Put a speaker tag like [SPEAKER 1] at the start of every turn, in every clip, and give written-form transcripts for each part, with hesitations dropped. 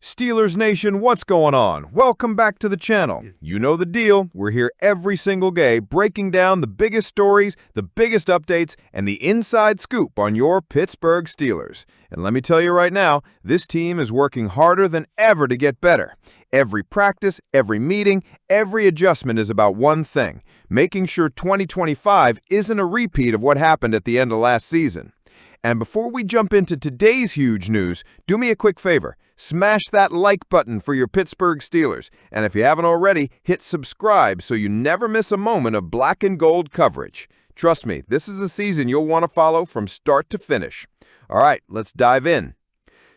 [SPEAKER 1] Steelers Nation, what's going on? Welcome back to the channel. You know the deal. We're here every single day breaking down the biggest stories, the biggest updates, and the inside scoop on your Pittsburgh Steelers. And let me tell you right now, this team is working harder than ever to get better. Every practice, every meeting, every adjustment is about one thing: making sure 2025 isn't a repeat of what happened at the end of last season. And before we jump into today's huge news, do me a quick favor. Smash that like button for your Pittsburgh Steelers. And if you haven't already, hit subscribe so you never miss a moment of black and gold coverage. Trust me, this is a season you'll want to follow from start to finish. All right, let's dive in.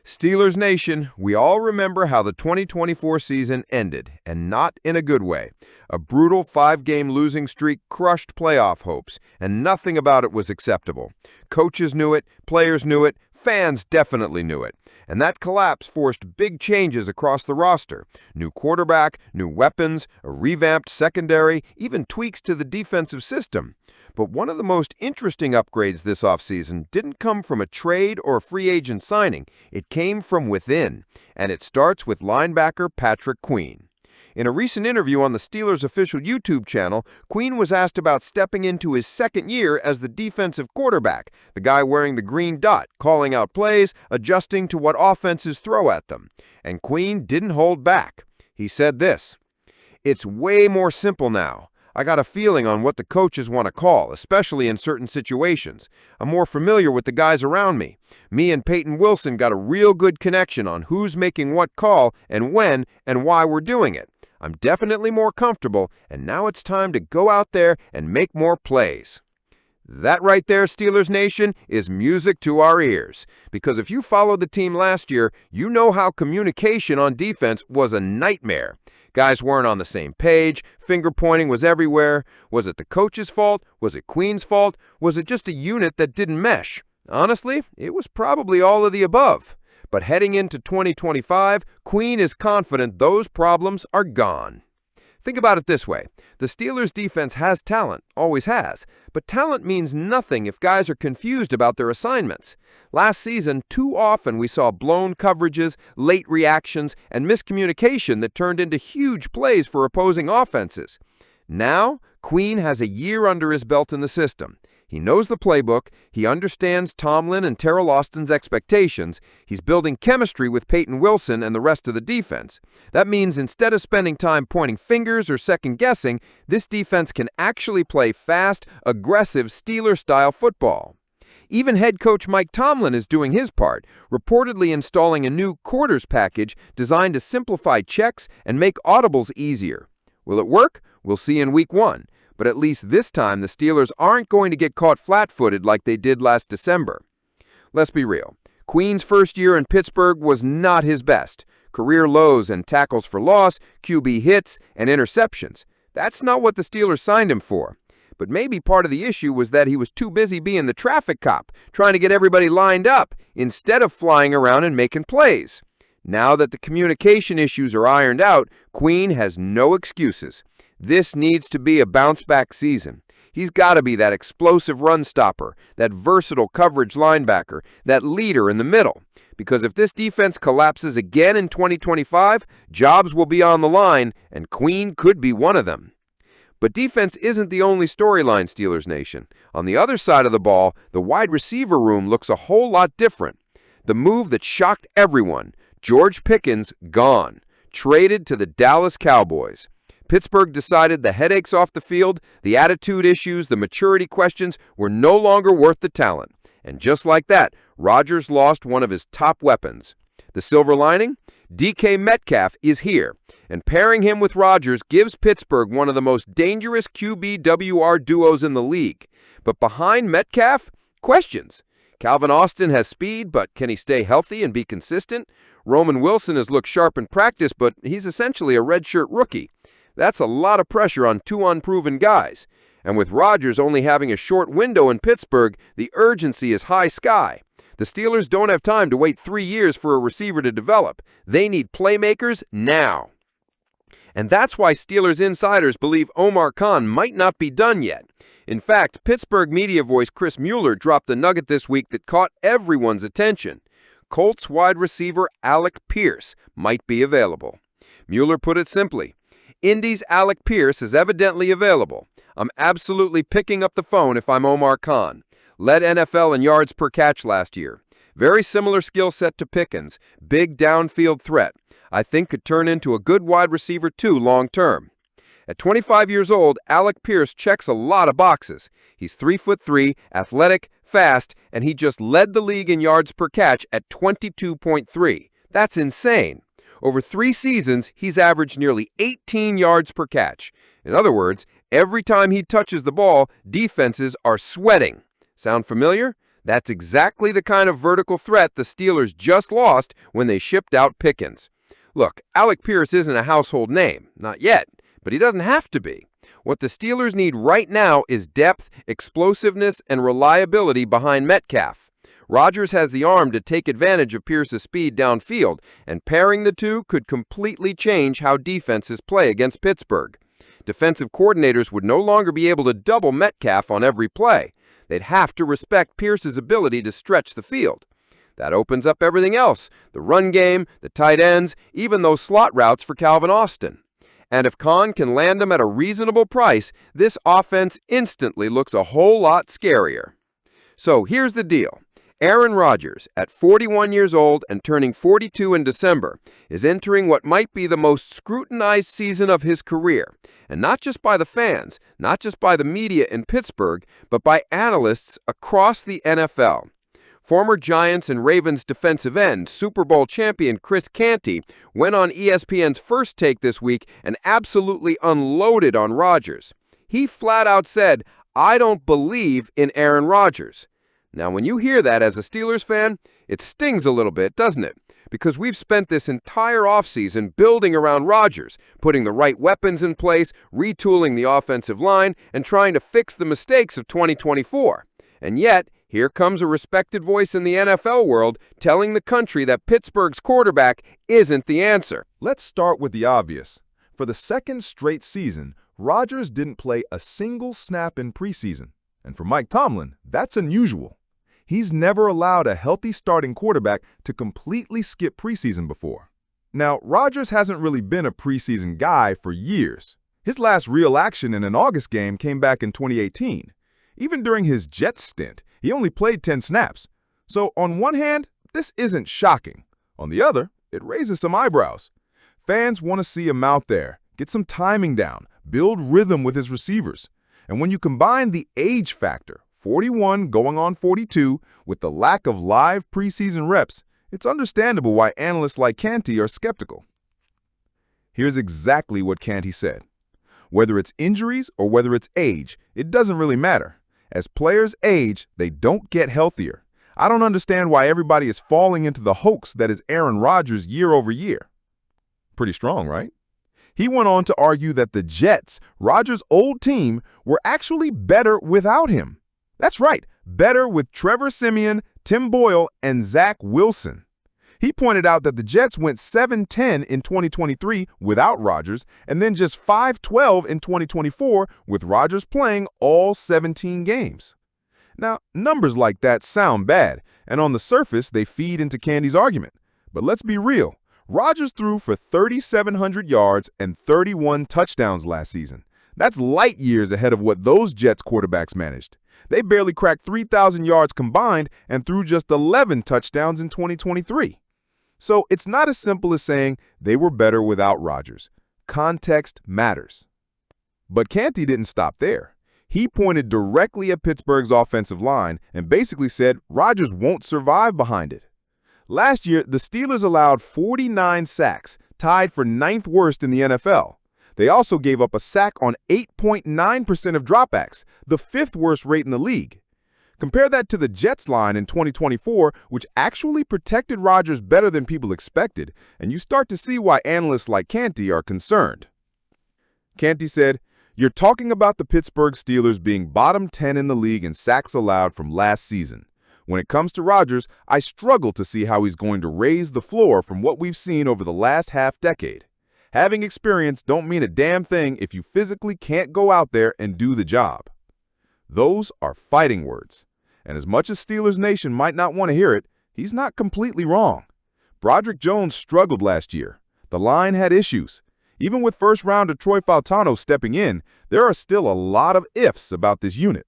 [SPEAKER 1] Steelers Nation, we all remember how the 2024 season ended, and not in a good way. A brutal 5-game losing streak crushed playoff hopes, and nothing about it was acceptable. Coaches knew it, players knew it, fans definitely knew it. And that collapse forced big changes across the roster. New quarterback, new weapons, a revamped secondary, even tweaks to the defensive system. But one of the most interesting upgrades this offseason didn't come from a trade or a free agent signing. It came from within, and it starts with linebacker Patrick Queen. In a recent interview on the Steelers' official YouTube channel, Queen was asked about stepping into his second year as the defensive quarterback, the guy wearing the green dot, calling out plays, adjusting to what offenses throw at them. And Queen didn't hold back. He said this: "It's way more simple now. I got a feeling on what the coaches want to call, especially in certain situations. I'm more familiar with the guys around me. Me and Peyton Wilson got a real good connection on who's making what call and when and why we're doing it. I'm definitely more comfortable, and now it's time to go out there and make more plays." That right there, Steelers Nation, is music to our ears. Because if you followed the team last year, you know how communication on defense was a nightmare. Guys weren't on the same page, finger-pointing was everywhere. Was it the coach's fault? Was it Queen's fault? Was it just a unit that didn't mesh? Honestly, it was probably all of the above. But heading into 2025, Queen is confident those problems are gone. Think about it this way. The Steelers' defense has talent, always has, but talent means nothing if guys are confused about their assignments. Last season, too often we saw blown coverages, late reactions, and miscommunication that turned into huge plays for opposing offenses. Now, Queen has a year under his belt in the system. He knows the playbook, he understands Tomlin and Terrell Austin's expectations, he's building chemistry with Peyton Wilson and the rest of the defense. That means instead of spending time pointing fingers or second-guessing, this defense can actually play fast, aggressive Steeler-style football. Even head coach Mike Tomlin is doing his part, reportedly installing a new quarters package designed to simplify checks and make audibles easier. Will it work? We'll see in Week 1. But at least this time, the Steelers aren't going to get caught flat-footed like they did last December. Let's be real. Queen's first year in Pittsburgh was not his best. Career lows and tackles for loss, QB hits, and interceptions. That's not what the Steelers signed him for. But maybe part of the issue was that he was too busy being the traffic cop, trying to get everybody lined up, instead of flying around and making plays. Now that the communication issues are ironed out, Queen has no excuses. This needs to be a bounce-back season. He's got to be that explosive run stopper, that versatile coverage linebacker, that leader in the middle. Because if this defense collapses again in 2025, jobs will be on the line, and Queen could be one of them. But defense isn't the only storyline, Steelers Nation. On the other side of the ball, the wide receiver room looks a whole lot different. The move that shocked everyone: George Pickens gone, traded to the Dallas Cowboys. Pittsburgh decided the headaches off the field, the attitude issues, the maturity questions were no longer worth the talent. And just like that, Rodgers lost one of his top weapons. The silver lining? DK Metcalf is here, and pairing him with Rodgers gives Pittsburgh one of the most dangerous QB-WR duos in the league. But behind Metcalf, questions. Calvin Austin has speed, but can he stay healthy and be consistent? Roman Wilson has looked sharp in practice, but he's essentially a redshirt rookie. That's a lot of pressure on two unproven guys. And with Rodgers only having a short window in Pittsburgh, the urgency is high sky. The Steelers don't have time to wait 3 years for a receiver to develop. They need playmakers now. And that's why Steelers insiders believe Omar Khan might not be done yet. In fact, Pittsburgh media voice Chris Mueller dropped a nugget this week that caught everyone's attention.
[SPEAKER 2] Colts wide receiver Alec Pierce might be available. Mueller put it simply, Indy's Alec Pierce is evidently available. I'm absolutely picking up the phone if I'm Omar Khan. Led NFL in yards per catch last year. Very similar skill set to Pickens. Big downfield threat. I think could turn into a good wide receiver too long term. At 25 years old, Alec Pierce checks a lot of boxes. He's 3'3", athletic, fast, and he just led the league in yards per catch at 22.3. That's insane. Over 3 seasons, he's averaged nearly 18 yards per catch. In other words, every time he touches the ball, defenses are sweating. Sound familiar? That's exactly the kind of vertical threat the Steelers just lost when they shipped out Pickens. Look, Alec Pierce isn't a household name, not yet, but he doesn't have to be. What the Steelers need right now is depth, explosiveness, and reliability behind Metcalf. Rodgers has the arm to take advantage of Pierce's speed downfield, and pairing the two could completely change how defenses play against Pittsburgh. Defensive coordinators would no longer be able to double Metcalf on every play. They'd have to respect Pierce's ability to stretch the field. That opens up everything else, the run game, the tight ends, even those slot routes for Calvin Austin. And if Khan can land them at a reasonable price, this offense instantly looks a whole lot scarier. So here's the deal. Aaron Rodgers, at 41 years old and turning 42 in December, is entering what might be the most scrutinized season of his career. And not just by the fans, not just by the media in Pittsburgh, but by analysts across the NFL. Former Giants and Ravens defensive end, Super Bowl champion Chris Canty, went on ESPN's First Take this week and absolutely unloaded on Rodgers. He flat out said, "I don't believe in Aaron Rodgers." Now, when you hear that as a Steelers fan, it stings a little bit, doesn't it? Because we've spent this entire offseason building around Rodgers, putting the right weapons in place, retooling the offensive line, and trying to fix the mistakes of 2024. And yet, here comes a respected voice in the NFL world telling the country that Pittsburgh's quarterback isn't the answer.
[SPEAKER 1] Let's start with the obvious. For the second straight season, Rodgers didn't play a single snap in preseason. And for Mike Tomlin, that's unusual. He's never allowed a healthy starting quarterback to completely skip preseason before. Now, Rodgers hasn't really been a preseason guy for years. His last real action in an August game came back in 2018. Even during his Jets stint, he only played 10 snaps. So on one hand, this isn't shocking. On the other, it raises some eyebrows. Fans want to see him out there, get some timing down, build rhythm with his receivers. And when you combine the age factor, 41 going on 42, with the lack of live preseason reps, it's understandable why analysts like Canty are skeptical. Here's exactly what Canty said. Whether it's injuries or whether it's age, it doesn't really matter. As players age, they don't get healthier. I don't understand why everybody is falling into the hoax that is Aaron Rodgers year over year. Pretty strong, right? He went on to argue that the Jets, Rodgers' old team, were actually better without him. That's right, better with Trevor Siemian, Tim Boyle, and Zach Wilson. He pointed out that the Jets went 7-10 in 2023 without Rodgers, and then just 5-12 in 2024 with Rodgers playing all 17 games. Now, numbers like that sound bad, and on the surface, they feed into Canty's argument. But let's be real. Rodgers threw for 3,700 yards and 31 touchdowns last season. That's light years ahead of what those Jets quarterbacks managed. They barely cracked 3,000 yards combined and threw just 11 touchdowns in 2023. So it's not as simple as saying they were better without Rodgers. Context matters. But Canty didn't stop there. He pointed directly at Pittsburgh's offensive line and basically said Rodgers won't survive behind it. Last year, the Steelers allowed 49 sacks, tied for 9th worst in the NFL. They also gave up a sack on 8.9% of dropbacks, the 5th worst rate in the league. Compare that to the Jets line in 2024, which actually protected Rodgers better than people expected, and you start to see why analysts like Canty are concerned. Canty said, "You're talking about the Pittsburgh Steelers being bottom 10 in the league in sacks allowed from last season. When it comes to Rodgers, I struggle to see how he's going to raise the floor from what we've seen over the last half-decade. Having experience don't mean a damn thing if you physically can't go out there and do the job." Those are fighting words. And as much as Steelers Nation might not want to hear it, He's not completely wrong. Broderick Jones struggled last year. The line had issues. Even with first-rounder Troy Fautano stepping in, there are still a lot of ifs about this unit.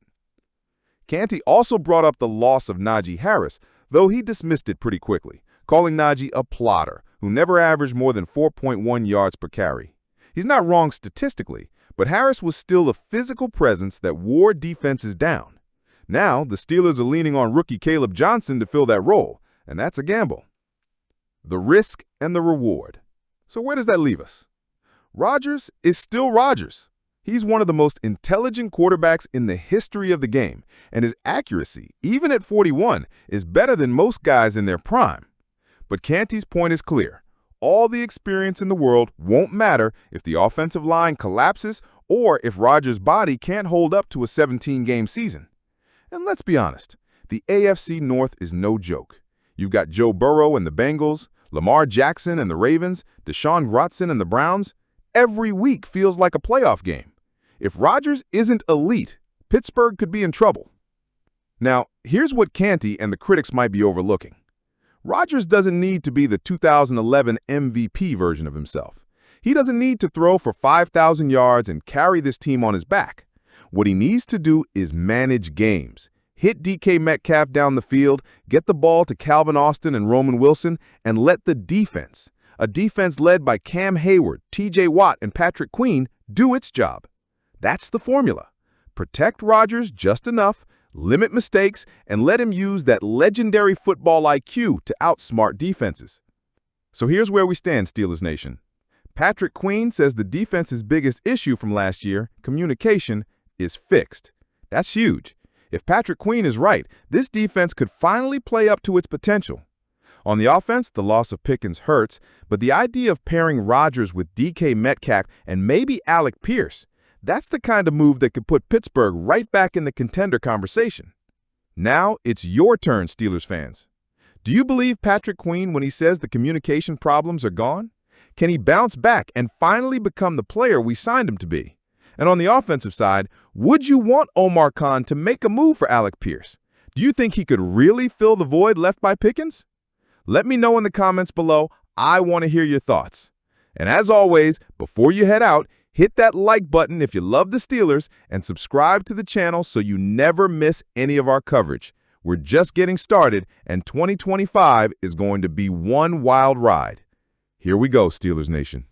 [SPEAKER 1] Canty also brought up the loss of Najee Harris, though he dismissed it pretty quickly, calling Najee a plotter who never averaged more than 4.1 yards per carry. He's not wrong statistically, but Harris was still a physical presence that wore defenses down. Now, the Steelers are leaning on rookie Caleb Johnson to fill that role, and that's a gamble. The risk and the reward. So where does that leave us? Rodgers is still Rodgers. He's one of the most intelligent quarterbacks in the history of the game, and his accuracy, even at 41, is better than most guys in their prime. But Canty's point is clear. All the experience in the world won't matter if the offensive line collapses or if Rodgers' body can't hold up to a 17-game season. And let's be honest, the AFC North is no joke. You've got Joe Burrow and the Bengals, Lamar Jackson and the Ravens, Deshaun Watson and the Browns. Every week feels like a playoff game. If Rodgers isn't elite, Pittsburgh could be in trouble. Now, here's what Canty and the critics might be overlooking. Rodgers doesn't need to be the 2011 MVP version of himself. He doesn't need to throw for 5,000 yards and carry this team on his back. What he needs to do is manage games. Hit DK Metcalf down the field, get the ball to Calvin Austin and Roman Wilson, and let the defense, a defense led by Cam Hayward, TJ Watt, and Patrick Queen, do its job. That's the formula. Protect Rodgers just enough, limit mistakes, and let him use that legendary football IQ to outsmart defenses. So here's where we stand, Steelers Nation. Patrick Queen says the defense's biggest issue from last year, communication, is fixed. That's huge. If Patrick Queen is right, this defense could finally play up to its potential. On the offense, the loss of Pickens hurts, but the idea of pairing Rodgers with DK Metcalf and maybe Alec Pierce, that's the kind of move that could put Pittsburgh right back in the contender conversation. Now it's your turn, Steelers fans. Do you believe Patrick Queen when he says the communication problems are gone? Can he bounce back and finally become the player we signed him to be? And on the offensive side, would you want Omar Khan to make a move for Alec Pierce? Do you think he could really fill the void left by Pickens? Let me know in the comments below. I want to hear your thoughts. And as always, before you head out, hit that like button if you love the Steelers and subscribe to the channel so you never miss any of our coverage. We're just getting started, and 2025 is going to be one wild ride. Here we go, Steelers Nation.